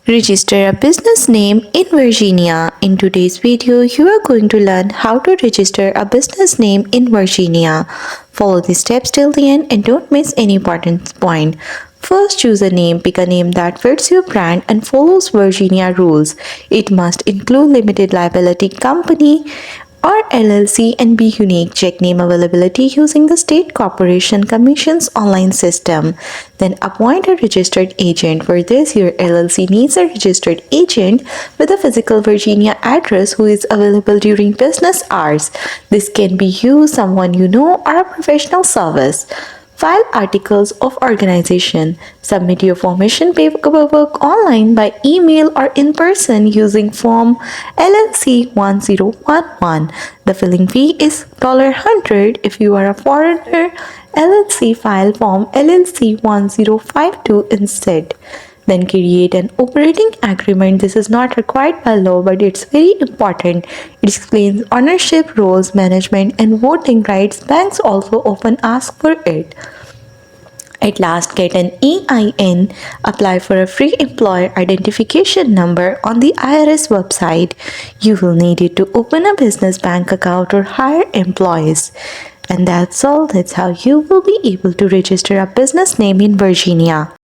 Register a business name in Virginia. In today's video, you are going to learn how to register a business name in Virginia. Follow the steps till the end and don't miss any important point. First, choose a name. Pick a name that fits your brand and follows Virginia rules. It must include limited liability company or LLC and be unique. Check name availability using the State Corporation Commission's online system. Then appoint a registered agent. For this, your LLC needs a registered agent with a physical Virginia address who is available during business hours. This can be you, someone you know, or a professional service. File articles of organization. Submit your formation paperwork online by email or in person using Form LLC 1011. The filing fee is $100 if you are a foreigner. LLC file Form LLC 1052 instead. Then create an operating agreement. This is not required by law, but it's very important. It explains ownership, roles, management, and voting rights. Banks also often ask for it. At last, get an EIN. Apply for a free employer identification number on the IRS website. You will need it to open a business bank account or hire employees. And that's all. That's how you will be able to register a business name in Virginia.